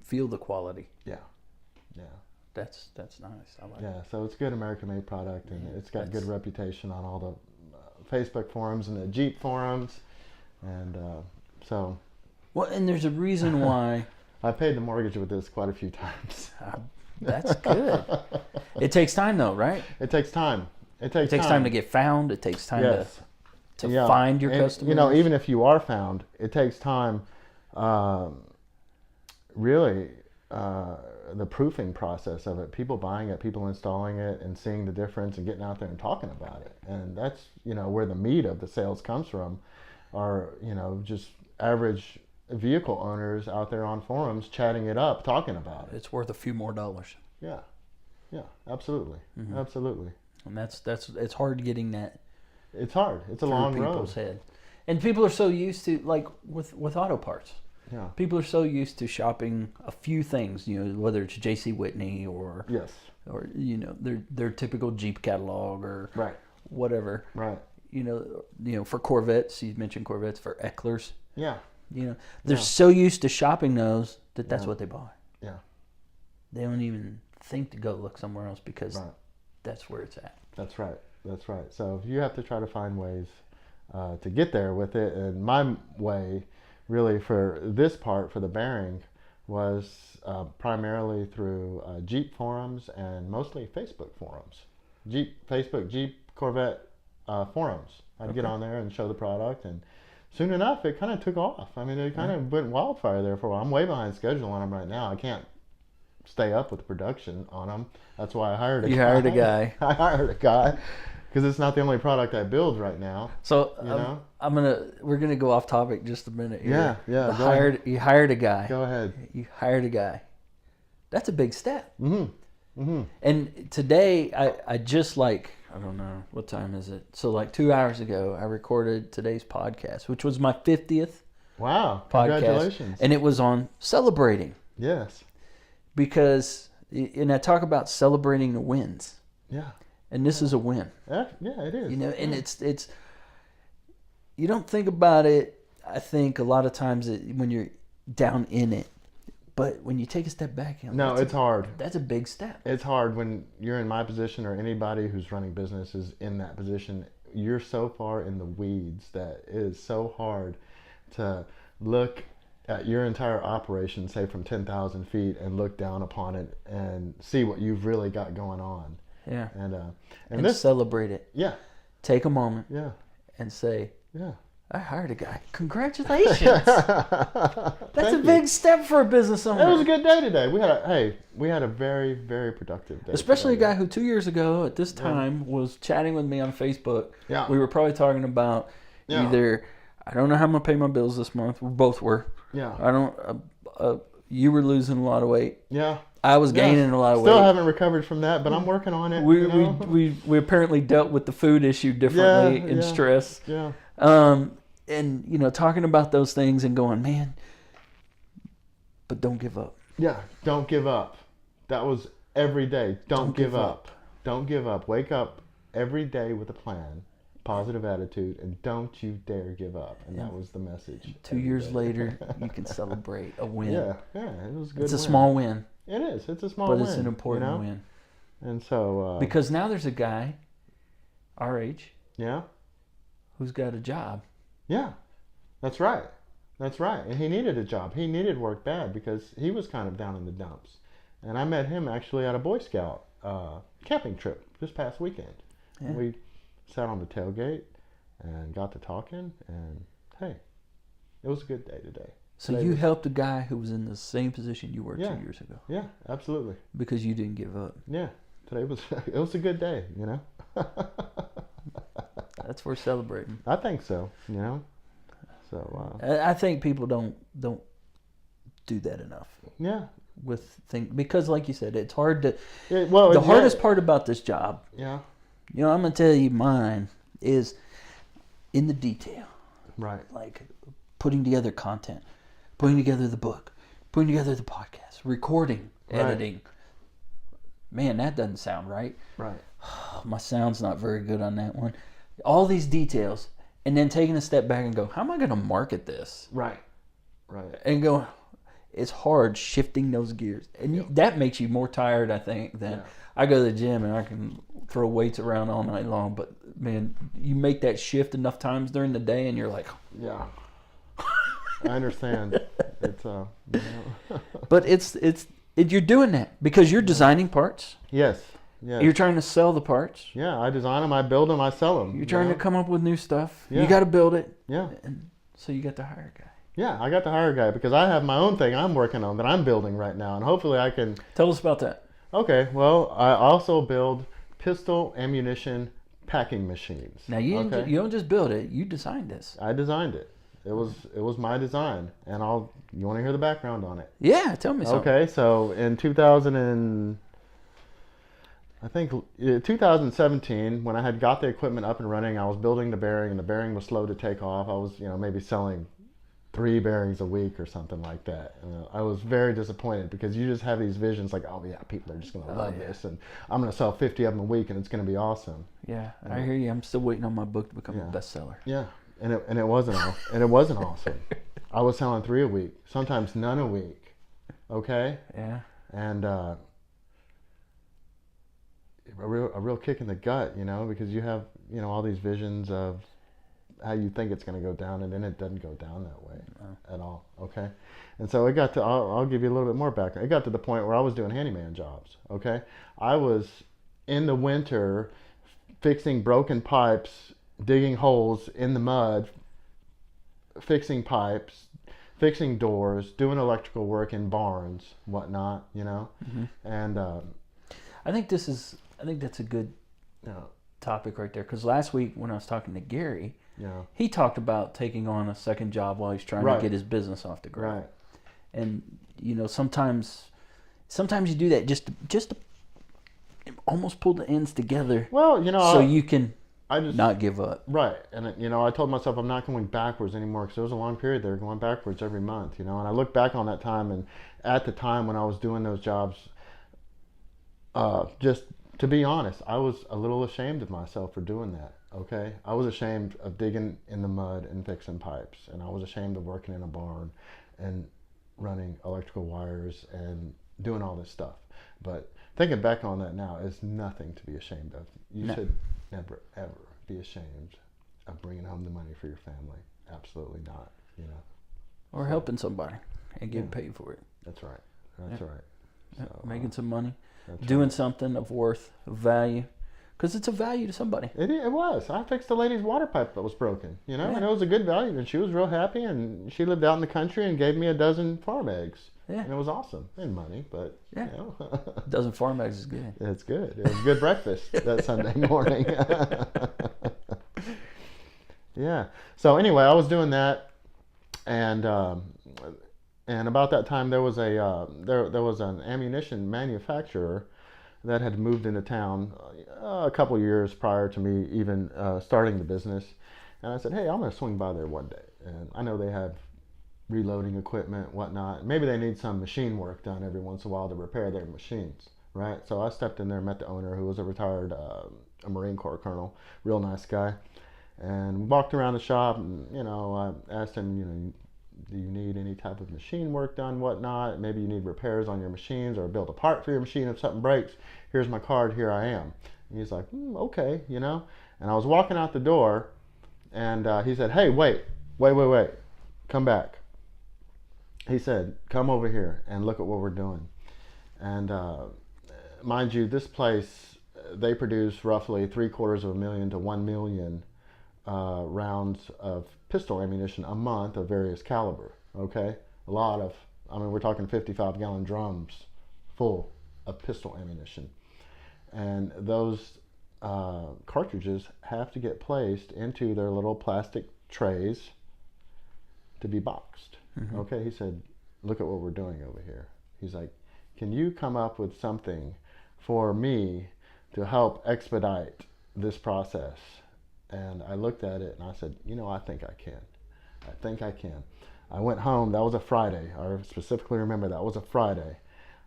S1: feel the quality.
S2: Yeah. Yeah.
S1: That's nice. I like
S2: Yeah, so it's a good American-made product, and it's got good reputation on all the Facebook forums and the Jeep forums, and so.
S1: Well, and there's a reason why.
S2: I paid the mortgage with this quite a few times.
S1: That's good. It takes time, though, right?
S2: It takes time. It takes
S1: time to get found. It takes time to find your customers.
S2: Even if you are found, it takes time. Really. The proofing process of it, people buying it, people installing it, and seeing the difference and getting out there and talking about it. And that's, where the meat of the sales comes from, are, just average vehicle owners out there on forums chatting it up, talking about it.
S1: It's worth a few more dollars.
S2: Yeah. Yeah, absolutely. Mm-hmm. Absolutely.
S1: And that's it's hard getting that.
S2: It's hard. It's a long road.
S1: People's head. And people are so used to, like with auto parts.
S2: Yeah.
S1: People are so used to shopping a few things, whether it's J.C. Whitney or their typical Jeep catalog or whatever.
S2: Right.
S1: For Corvettes, you mentioned Corvettes, for Ecklers.
S2: Yeah.
S1: They're so used to shopping those that's what they buy.
S2: Yeah.
S1: They don't even think to go look somewhere else because that's where it's at.
S2: That's right. That's right. So you have to try to find ways to get there with it. And my way, really, for this part, for the bearing, was primarily through Jeep forums and mostly Facebook forums. Jeep Corvette forums. I'd get on there and show the product, and soon enough, it kind of took off. I mean, it kind of went wildfire there for a while. I'm way behind schedule on them right now. I can't stay up with the production on them. That's why I hired a guy.
S1: You hired a guy.
S2: I hired a guy. Because it's not the only product I build right now.
S1: So we're gonna go off topic just a minute here.
S2: Yeah.
S1: You hired a guy.
S2: Go ahead.
S1: You hired a guy. That's a big step.
S2: Mm-hmm. Mm-hmm.
S1: And today I just I don't know what time is it. So 2 hours ago I recorded today's podcast, which was my 50th.
S2: Wow!
S1: Podcast,
S2: congratulations!
S1: And it was on celebrating.
S2: Yes.
S1: Because I talk about celebrating the wins.
S2: Yeah.
S1: And this is a win.
S2: Yeah, it is.
S1: And it's you don't think about it. I think a lot of times when you're down in it, but when you take a step back,
S2: it's hard.
S1: That's a big step.
S2: It's hard when you're in my position, or anybody who's running business is in that position. You're so far in the weeds that it is so hard to look at your entire operation, say from 10,000 feet, and look down upon it and see what you've really got going on.
S1: Yeah.
S2: And this,
S1: celebrate it.
S2: Yeah.
S1: Take a moment.
S2: Yeah.
S1: And say,
S2: yeah,
S1: I hired a guy. Congratulations. That's a big step for a business owner.
S2: It was a good day today. We had a very, very productive day.
S1: Especially a guy who 2 years ago at this time was chatting with me on Facebook.
S2: Yeah.
S1: We were probably talking about either, I don't know how I'm going to pay my bills this month. We both were.
S2: Yeah.
S1: I don't, you were losing a lot of weight.
S2: Yeah.
S1: I was gaining a lot of weight.
S2: Still haven't recovered from that, but I'm working on it.
S1: We apparently dealt with the food issue differently in stress.
S2: Yeah.
S1: And talking about those things and going, man, but don't give up.
S2: Yeah, don't give up. That was every day. Don't give up. Don't give up. Wake up every day with a plan, positive attitude, and don't you dare give up. And that was the message.
S1: 2 years later, you can celebrate a win.
S2: Yeah, it was a good.
S1: It's a small win.
S2: It is. It's a small win.
S1: But it's an important win.
S2: And so...
S1: because now there's a guy our age.
S2: Yeah.
S1: Who's got a job.
S2: Yeah. That's right. That's right. And he needed a job. He needed work bad because he was kind of down in the dumps. And I met him actually at a Boy Scout camping trip this past weekend. Yeah. We sat on the tailgate and got to talking. And, hey, it was a good day today.
S1: So you helped a guy who was in the same position you were 2 years ago.
S2: Yeah, absolutely.
S1: Because you didn't give up.
S2: Yeah, today it was a good day,
S1: That's worth celebrating.
S2: I think so, So
S1: I think people don't do that enough.
S2: Yeah.
S1: Because like you said, it's hard to.
S2: The
S1: hardest part about this job.
S2: Yeah.
S1: I'm gonna tell you mine is in the detail.
S2: Right.
S1: Like putting together content. Putting together the book, putting together the podcast, recording, editing. Man, that doesn't sound right.
S2: Right.
S1: My sound's not very good on that one. All these details, and then taking a step back and go, how am I going to market this?
S2: Right. Right.
S1: And go, it's hard shifting those gears. And that makes you more tired, I think, than I go to the gym and I can throw weights around all night long. But, man, you make that shift enough times during the day and you're like...
S2: Yeah. I understand. It's
S1: but it's you're doing that because you're designing parts.
S2: Yes. Yes.
S1: You're trying to sell the parts.
S2: Yeah, I design them, I build them, I sell them.
S1: You're trying to come up with new stuff.
S2: Yeah.
S1: You got to build it.
S2: Yeah.
S1: And so you got to hire a guy.
S2: Yeah, I got to hire a guy because I have my own thing I'm working on that I'm building right now, and hopefully I can.
S1: Tell us about that.
S2: Okay. Well, I also build pistol ammunition packing machines.
S1: Now you don't just build it. You designed this.
S2: I designed it. It was my design, and you want to hear the background on it?
S1: Yeah, tell me something.
S2: Okay, so in 2017, when I had got the equipment up and running, I was building the bearing, and the bearing was slow to take off. I was, maybe selling 3 bearings a week or something like that. And I was very disappointed because you just have these visions like, oh yeah, people are just going to love this, and I'm going to sell 50 of them a week, and it's going to be awesome.
S1: Yeah, I hear you. I'm still waiting on my book to become a bestseller.
S2: Yeah. And it wasn't awesome. I was selling 3 a week, sometimes none a week. Okay?
S1: Yeah.
S2: And a real kick in the gut, because you have, all these visions of how you think it's going to go down, and then it doesn't go down that way at all. Okay? And so it got to, I'll give you a little bit more background. It got to the point where I was doing handyman jobs. Okay? I was in the winter fixing broken pipes, digging holes in the mud, fixing pipes, fixing doors, doing electrical work in barns, whatnot,
S1: Mm-hmm.
S2: And
S1: I think that's a good topic right there. Because last week when I was talking to Gary, he talked about taking on a second job while he's trying to get his business off the ground.
S2: Right.
S1: And sometimes you do that just to almost pull the ends together.
S2: Well,
S1: so you can. Not give up.
S2: Right. And, I told myself I'm not going backwards anymore because there was a long period there going backwards every month, and I look back on that time, and at the time when I was doing those jobs, just to be honest, I was a little ashamed of myself for doing that, okay? I was ashamed of digging in the mud and fixing pipes, and I was ashamed of working in a barn and running electrical wires and doing all this stuff. But thinking back on that now is nothing to be ashamed of. You should never, ever be ashamed of bringing home the money for your family. Absolutely not,
S1: Or helping somebody and getting paid for it.
S2: That's right. That's right. So,
S1: making some money, doing something of worth, of value. Because it's a value to somebody.
S2: It was. I fixed the lady's water pipe that was broken, and it was a good value. And she was real happy, and she lived out in the country and gave me a dozen farm eggs. Yeah. And it was awesome. And money, but,
S1: a dozen farm eggs is good.
S2: It's good. It was a good breakfast that Sunday morning. Yeah. So anyway, I was doing that, and And about that time, there was there was an ammunition manufacturer that had moved into town a couple years prior to me even starting the business. And I said, hey, I'm going to swing by there one day. And I know they have reloading equipment, whatnot. Maybe they need some machine work done every once in a while to repair their machines, right? So I stepped in there, met the owner, who was a retired a Marine Corps colonel, real nice guy, and walked around the shop. And I asked him, do you need any type of machine work done, whatnot? Maybe you need repairs on your machines or build a part for your machine if something breaks. Here's my card, here I am. And he's like, okay, And I was walking out the door, and he said, hey, wait, come back. He said, come over here and look at what we're doing. And mind you, this place, they produce roughly 750,000 to 1 million rounds of pistol ammunition a month of various caliber. Okay, a lot of, we're talking 55-gallon drums full of pistol ammunition, and those cartridges have to get placed into their little plastic trays to be boxed. Mm-hmm. Okay, he said, look at what we're doing over here. He's like, can you come up with something for me to help expedite this process? And I looked at it and I said, I think I can. I went home. That was a Friday. I specifically remember that was a Friday.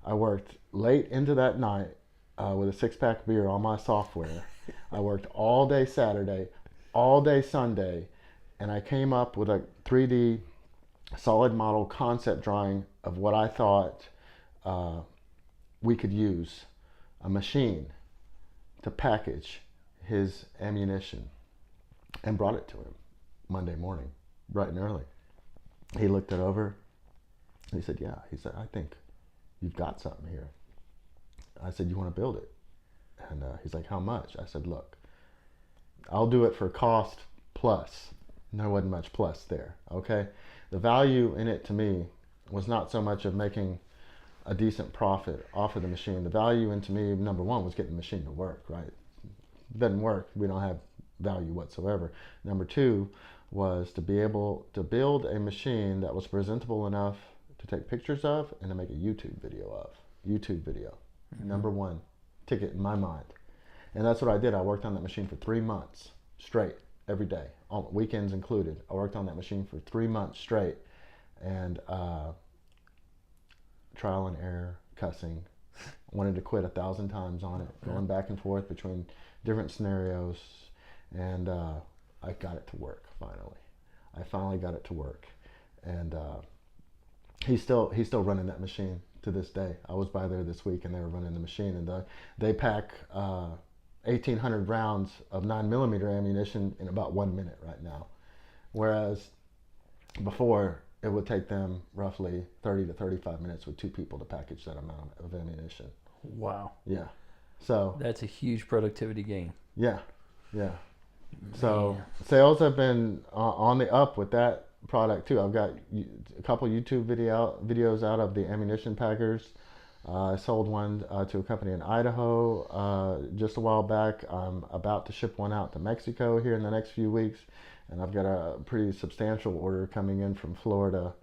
S2: I worked late into that night with a 6-pack beer on my software. I worked all day Saturday, all day Sunday, and I came up with a 3D solid model concept drawing of what I thought we could use, a machine to package his ammunition, and brought it to him Monday morning, bright and early. He looked it over. He said, yeah. He said, I think you've got something here. I said, you want to build it? And he's like, how much? I said, look, I'll do it for cost plus. There wasn't much plus there, okay? The value in it to me was not so much of making a decent profit off of the machine. The value in to me, number one, was getting the machine to work, right? It doesn't work, we don't have value whatsoever. Number two was to be able to build a machine that was presentable enough to take pictures of and to make a YouTube video of. Mm-hmm. Number one ticket in my mind. And that's what I did. I worked on that machine for 3 months straight, every day, all weekends included. I worked on that machine for 3 months straight, and trial and error, cussing. Wanted to quit 1,000 times on it, going back and forth between different scenarios, and I got it to work finally. I finally got it to work, and he's still running that machine to this day. I was by there this week, and they were running the machine, and they pack 1,800 rounds of 9mm ammunition in about 1 minute right now, whereas before it would take them roughly 30 to 35 minutes with 2 people to package that amount of ammunition.
S1: Wow.
S2: Yeah. So
S1: that's a huge productivity gain.
S2: Yeah. So sales have been on the up with that product too. I've got a couple YouTube videos out of the ammunition packers. I sold one to a company in Idaho just a while back. I'm about to ship one out to Mexico here in the next few weeks, and I've got a pretty substantial order coming in from Florida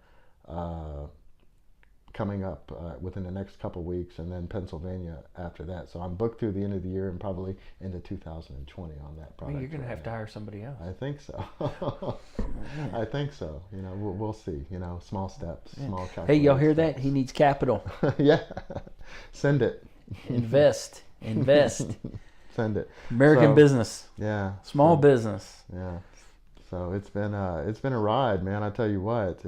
S2: coming up within the next couple weeks, and then Pennsylvania after that. So I'm booked through the end of the year and probably into 2020 on that product.
S1: You're going to have to hire somebody else.
S2: I think so. I think so. We'll see. Small steps, small calculations.
S1: Hey, y'all hear that? He needs capital.
S2: Yeah. Send it.
S1: Invest.
S2: Send it.
S1: American business.
S2: Yeah.
S1: Small business.
S2: Yeah. So it's been a ride, man. I tell you what.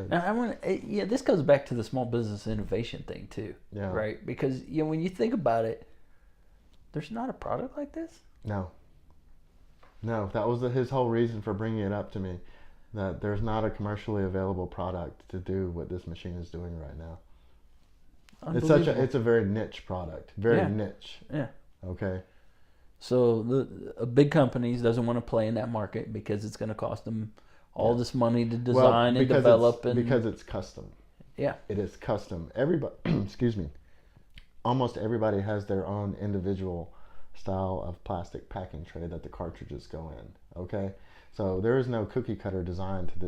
S1: Now this goes back to the small business innovation thing too.
S2: Yeah.
S1: Right? Because when you think about it, there's not a product like this.
S2: No. That was his whole reason for bringing it up to me, that there's not a commercially available product to do what this machine is doing right now. It's a very niche product. Very niche.
S1: Yeah.
S2: Okay.
S1: So the big companies doesn't want to play in that market because it's going to cost them all this money to design and develop.
S2: Because it's custom.
S1: Yeah.
S2: It is custom. Everybody, excuse me, almost everybody has their own individual style of plastic packing tray that the cartridges go in. Okay. So there is no cookie cutter design to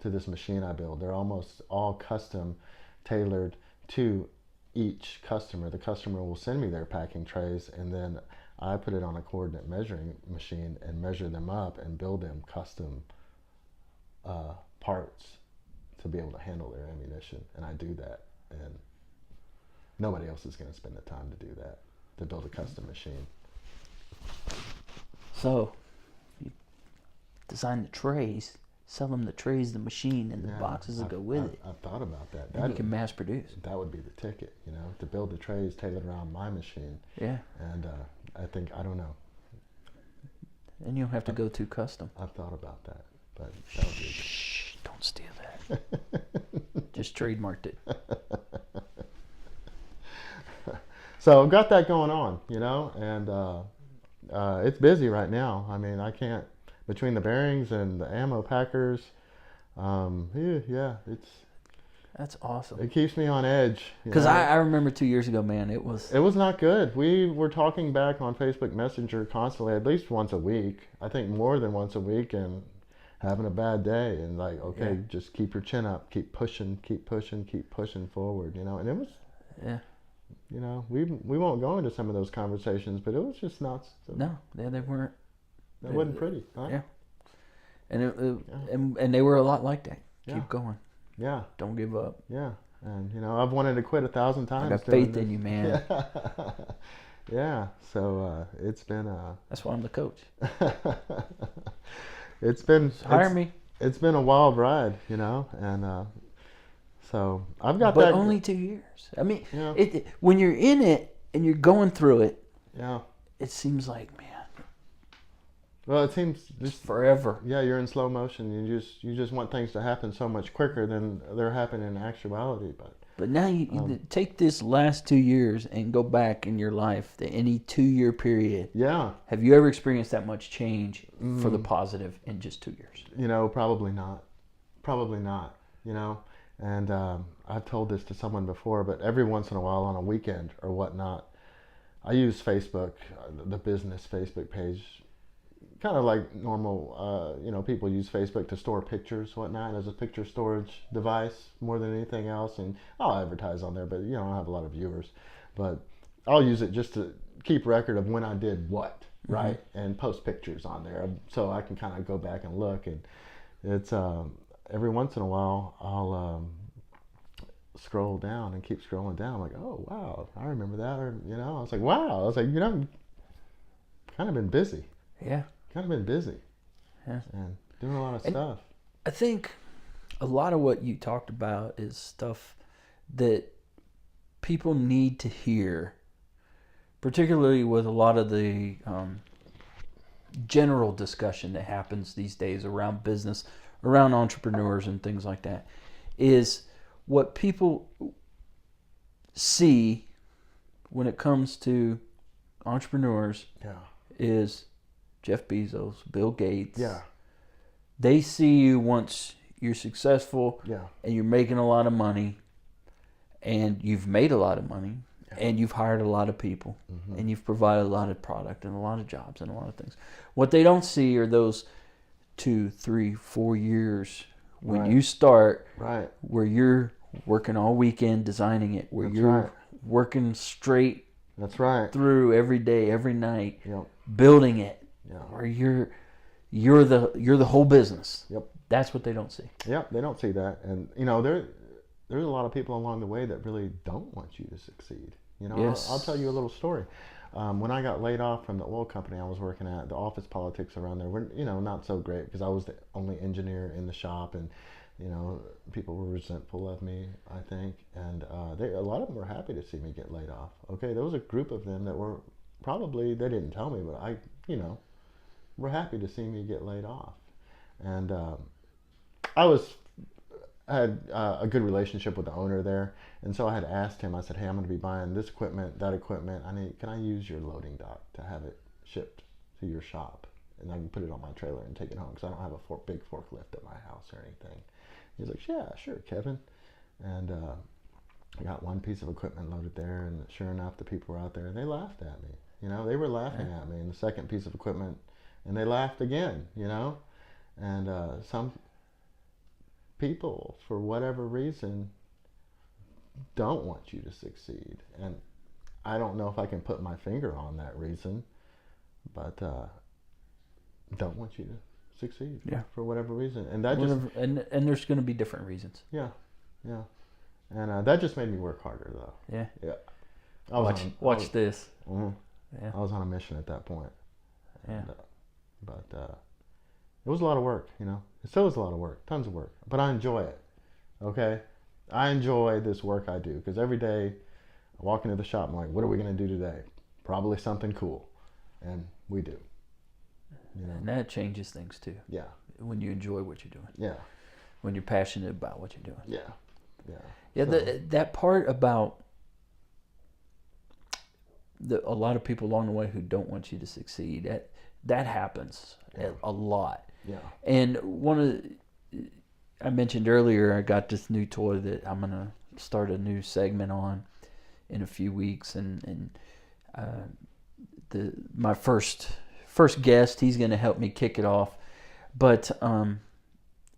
S2: to this machine I build. They're almost all custom tailored to each customer. The customer will send me their packing trays, and then I put it on a coordinate measuring machine and measure them up and build them custom parts to be able to handle their ammunition. And I do that, and nobody else is going to spend the time to do that, to build a custom machine.
S1: So, you design the trays, sell them the trays, the machine, and the boxes that go with it.
S2: I've thought about that.
S1: And you can mass produce.
S2: That would be the ticket, you know, to build the trays tailored around my machine.
S1: Yeah.
S2: And I think, I don't know.
S1: And you don't have to go too custom.
S2: I've thought about that, but that would be...
S1: Shh, don't steal that. Just trademarked it.
S2: So I've got that going on, you know, and it's busy right now. I mean, I can't, between the bearings and the ammo packers,
S1: That's awesome.
S2: it keeps me on edge.
S1: Because I remember 2 years ago, man, it was
S2: not good. We were talking back on Facebook Messenger constantly, at least once a week. I think more than once a week, and having a bad day, and like, okay, just keep your chin up, keep pushing forward, you know. And it was, you know, we won't go into some of those conversations, but it was just not.
S1: No, they weren't.
S2: It wasn't pretty. Huh?
S1: Yeah. And they were a lot like that. Keep going.
S2: Yeah.
S1: Don't give up.
S2: Yeah. And, you know, I've wanted to quit 1,000 times.
S1: I got faith in you, man.
S2: Yeah. So it's been...
S1: That's why I'm the coach.
S2: It's been...
S1: Hire me.
S2: It's been a wild ride, you know, and so I've got
S1: But only 2 years. I mean, when you're in it and you're going through it, it seems like, man,
S2: well, it seems
S1: just forever.
S2: Yeah, you're in slow motion. You just want things to happen so much quicker than they're happening in actuality.
S1: But now you take this last 2 years and go back in your life, any 2 year period.
S2: Yeah.
S1: Have you ever experienced that much change for the positive in just 2 years?
S2: You know, probably not. Probably not. You know, and I've told this to someone before, but every once in a while on a weekend or whatnot, I use Facebook, the business Facebook page, kind of like normal, you know, people use Facebook to store pictures, whatnot, as a picture storage device more than anything else. And I'll advertise on there, but, you know, I don't have a lot of viewers. But I'll use it just to keep record of when I did what, right? And post pictures on there so I can kind of go back and look. And it's every once in a while I'll scroll down and keep scrolling down. I'm like, oh, wow, I remember that. Or, you know, I was like, wow. I was like, you know, kind of been busy.
S1: Yeah.
S2: Kind of been busy.
S1: Yeah.
S2: And doing a lot of stuff.
S1: I think a lot of what you talked about is stuff that people need to hear, particularly with a lot of the general discussion that happens these days around business, around entrepreneurs and things like that, is what people see when it comes to entrepreneurs is Jeff Bezos, Bill Gates.
S2: Yeah.
S1: They see you once you're successful and you're making a lot of money and you've made a lot of money and you've hired a lot of people and you've provided a lot of product and a lot of jobs and a lot of things. What they don't see are those 2, 3, 4 years when you start where you're working all weekend designing it, where you're working straight through every day, every night, building it. Where you're the whole business. That's what they don't see.
S2: They don't see that. And you know, there's a lot of people along the way that really don't want you to succeed. You know, I'll tell you a little story. When I got laid off from the oil company I was working at, the office politics around there were, you know, not so great because I was the only engineer in the shop, and you know, people were resentful of me, I think, and a lot of them were happy to see me get laid off. Okay, there was a group of them that were probably, they didn't tell me, but were happy to see me get laid off. And I had a good relationship with the owner there, and so I had asked him, I said, hey, I'm going to be buying this equipment, that equipment, can I use your loading dock to have it shipped to your shop? And I can put it on my trailer and take it home, because I don't have a big forklift at my house or anything. He's like, yeah, sure, Kevin. And I got one piece of equipment loaded there, and sure enough, the people were out there, and they laughed at me. You know, they were laughing at me. And the second piece of equipment, and they laughed again, you know. And people, for whatever reason, don't want you to succeed. And I don't know if I can put my finger on that reason, but don't want you to succeed for whatever reason. And that
S1: and there's going to be different reasons.
S2: Yeah. And that just made me work harder, though. Yeah.
S1: Watch this.
S2: Mm-hmm.
S1: Yeah.
S2: I was on a mission at that point.
S1: Yeah.
S2: And, but it was a lot of work, you know. It still is a lot of work, tons of work. But I enjoy it, okay? I enjoy this work I do, because every day I walk into the shop, I'm like, what are we going to do today? Probably something cool. And we do. You know?
S1: And that changes things, too.
S2: Yeah.
S1: When you enjoy what you're doing.
S2: Yeah.
S1: When you're passionate about what you're doing.
S2: Yeah.
S1: Yeah, so, that part about a lot of people along the way who don't want you to succeed, that happens a lot.
S2: Yeah.
S1: And I mentioned earlier, I got this new toy that I'm going to start a new segment on in a few weeks. And my first guest, he's going to help me kick it off. But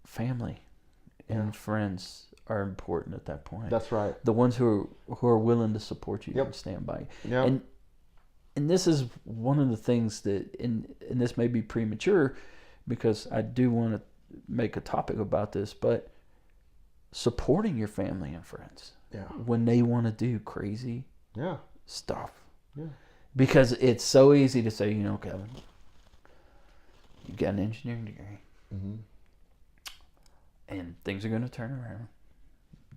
S1: family and friends are important at that point.
S2: That's right.
S1: The ones who are willing to support you and stand by you.
S2: Yep.
S1: And this is one of the things that, and this may be premature because I do want to make a topic about this, but supporting your family and friends when they want to do crazy stuff.
S2: Yeah.
S1: Because it's so easy to say, you know, Kevin, you got an engineering degree.
S2: Mm-hmm.
S1: And things are going to turn around.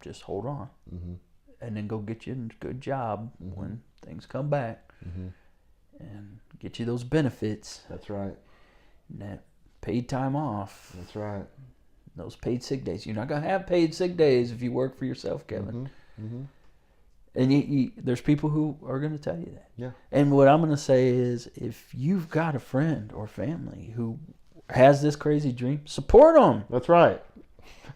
S1: Just hold on.
S2: Mm-hmm.
S1: And then go get you a good job when things come back.
S2: Mm-hmm.
S1: And get you those benefits.
S2: That's right.
S1: And that paid time off.
S2: That's right.
S1: Those paid sick days. You're not going to have paid sick days if you work for yourself, Kevin.
S2: Mm-hmm. Mm-hmm.
S1: And there's people who are going to tell you that.
S2: Yeah.
S1: And what I'm going to say is, if you've got a friend or family who has this crazy dream, support them.
S2: That's right.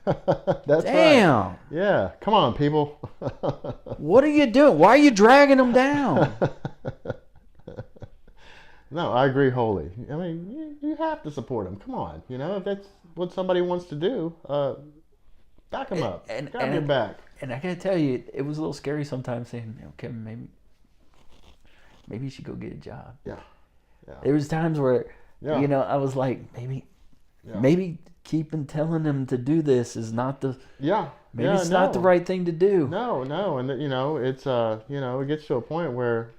S2: That's
S1: Damn.
S2: right. Yeah. Come on, people.
S1: What are you doing? Why are you dragging them down?
S2: No, I agree wholly. I mean, you have to support them. Come on. You know, if that's what somebody wants to do, back them up. Grab your back.
S1: And I gotta tell you, it was a little scary sometimes saying, Kevin, maybe you should go get a job.
S2: Yeah.
S1: There was times where, you know, I was like, maybe keeping telling them to do this is not the it's not the right thing to do.
S2: No, and you know, it's you know, it gets to a point where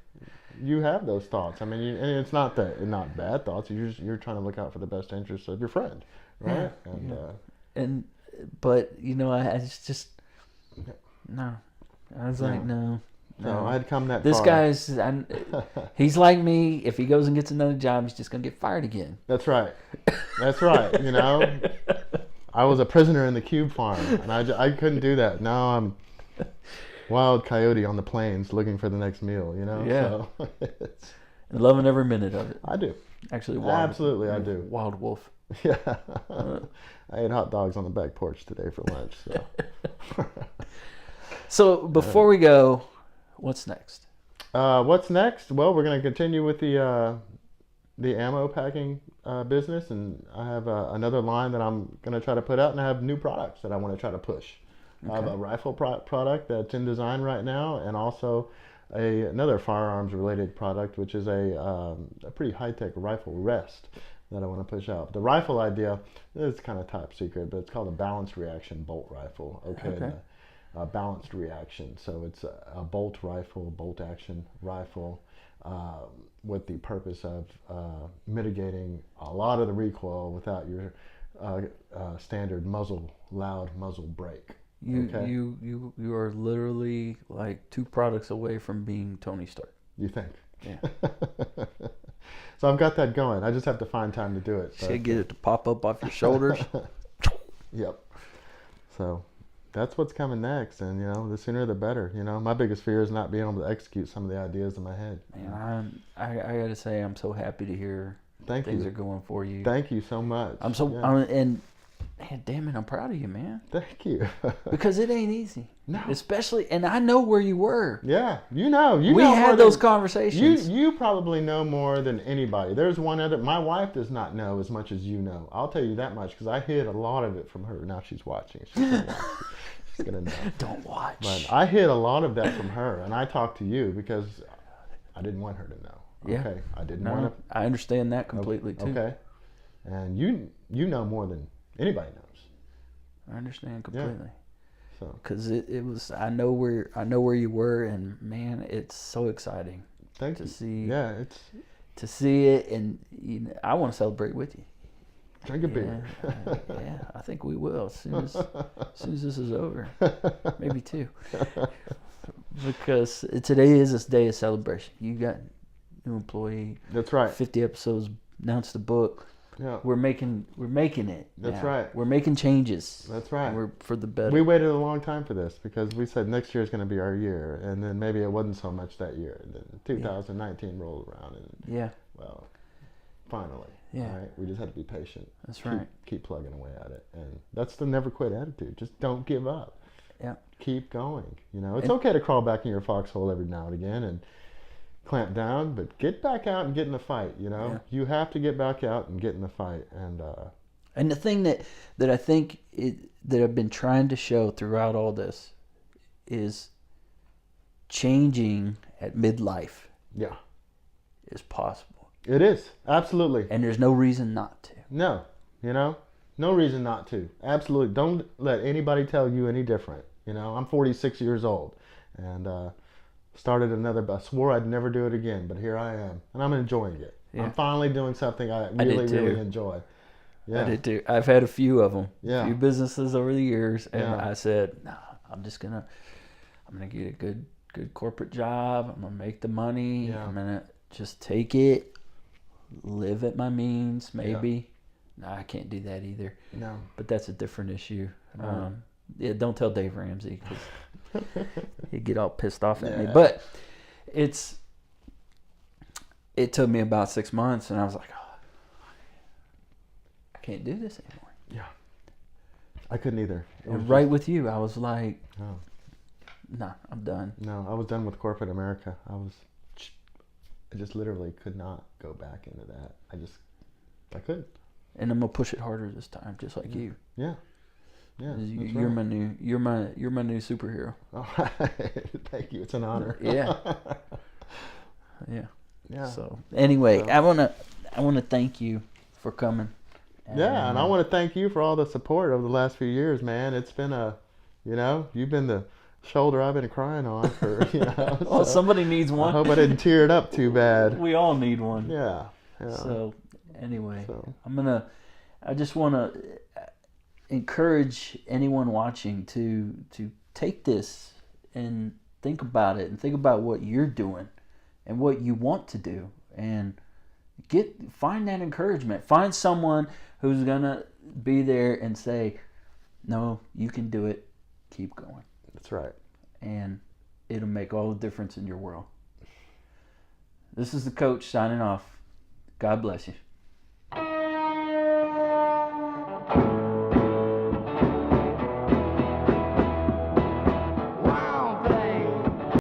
S2: you have those thoughts. I mean, and it's not bad thoughts. You're trying to look out for the best interests of your friend, right?
S1: But you know, I just no. I was like, no.
S2: No, I'd come that
S1: this
S2: far.
S1: This guy's, he's like me. If he goes and gets another job, he's just going to get fired again.
S2: That's right. That's right. You know, I was a prisoner in the cube farm, and I couldn't do that. Now I'm wild coyote on the plains looking for the next meal, you know?
S1: Yeah.
S2: So
S1: and loving every minute of it.
S2: I do.
S1: Actually,
S2: absolutely, I do.
S1: Wild wolf.
S2: Yeah. I ate hot dogs on the back porch today for lunch. So,
S1: so before we go, what's next?
S2: What's next? Well, we're going to continue with the ammo packing business, and I have another line that I'm going to try to put out, and I have new products that I want to try to push. Okay. I have a rifle product that's in design right now, and also another firearms related product, which is a pretty high-tech rifle rest that I want to push out. The rifle idea is kind of top secret, but it's called a balanced reaction bolt rifle. Okay. Balanced reaction. So it's a bolt rifle, bolt action rifle, with the purpose of mitigating a lot of the recoil without your standard loud muzzle brake.
S1: You are literally like 2 products away from being Tony Stark.
S2: You think?
S1: Yeah.
S2: So I've got that going. I just have to find time to do it.
S1: Should get it to pop up off your shoulders.
S2: Yep. So that's what's coming next, and you know, the sooner the better. You know, my biggest fear is not being able to execute some of the ideas in my head.
S1: Man, I got to say, I'm so happy to hear things are going for you.
S2: Thank you so much.
S1: And man, damn it, I'm proud of you, man.
S2: Thank you.
S1: Because it ain't easy.
S2: No.
S1: Especially, and I know where you were.
S2: Yeah, you know
S1: We had those conversations.
S2: You probably know more than anybody. There's one other. My wife does not know as much as you know. I'll tell you that much because I hid a lot of it from her. Now she's watching. She's gonna watch. She's gonna know.
S1: Don't watch.
S2: But I hid a lot of that from her, and I talked to you because I didn't want her to know.
S1: Yeah.
S2: Okay. I didn't want to.
S1: I understand that completely too.
S2: Okay. And you know more than anybody knows.
S1: I understand completely.
S2: Yeah. So.
S1: Because it was, I know where you were, and man, it's so exciting.
S2: Thank you.
S1: See.
S2: Yeah, it's
S1: to see it, and I want to celebrate with you.
S2: Drink a beer.
S1: Yeah, I think we will as soon as this is over. Maybe two. Because today is this day of celebration. You got new employee.
S2: That's right.
S1: 50 episodes. Announced the book.
S2: Yeah.
S1: We're making it.
S2: That's
S1: now.
S2: right.
S1: We're making changes.
S2: That's right.
S1: We're for the better.
S2: We waited a long time for this because we said next year is going to be our year, and then maybe it wasn't so much that year. And then 2019 rolled around, and well, finally.
S1: Yeah.
S2: Right? We just had to be patient.
S1: That's right.
S2: Keep plugging away at it, and that's the never quit attitude. Just don't give up.
S1: Yeah.
S2: Keep going. You know, it's okay to crawl back in your foxhole every now and again and clamp down, but get back out and get in the fight. You know, you have to get back out and get in the fight. And
S1: the thing that I think that I've been trying to show throughout all this is changing at midlife.
S2: Yeah,
S1: is possible.
S2: It is, absolutely.
S1: And there's no reason not to.
S2: No, you know, no reason not to. Absolutely. Don't let anybody tell you any different. You know, I'm 46 years old and started I swore I'd never do it again, but here I am. And I'm enjoying it. Yeah. I'm finally doing something I really enjoy. Yeah.
S1: I did too. I've had a few of them.
S2: Yeah.
S1: A few businesses over the years. And I said, no, I'm going to get a good corporate job. I'm going to make the money.
S2: Yeah.
S1: I'm going to just take it. Live at my means, maybe. No, I can't do that either.
S2: No.
S1: But that's a different issue. Don't tell Dave Ramsey because he'd get all pissed off at me. But it took me about 6 months, and I was like, oh, I can't do this anymore.
S2: Yeah. I couldn't either.
S1: Right with you, I was like,
S2: no,
S1: I'm done.
S2: No, I was done with corporate America. I just literally could not go back into that. I couldn't. And
S1: I'm gonna push it harder this time, just like you.
S2: Yeah. Yeah.
S1: You're my new superhero.
S2: All right. Thank you. It's an honor.
S1: Yeah.
S2: Yeah.
S1: So anyway, I wanna thank you for coming.
S2: And I want to thank you for all the support over the last few years, man. It's been you've been the shoulder I've been crying on for,
S1: Well, somebody needs one.
S2: I hope I didn't tear it up too bad.
S1: We all need one.
S2: Yeah.
S1: So anyway, I just want to encourage anyone watching to take this and think about it and think about what you're doing and what you want to do and find that encouragement. Find someone who's gonna be there and say, no, you can do it. Keep going.
S2: That's right.
S1: And it'll make all the difference in your world. This is the coach signing off. God bless you.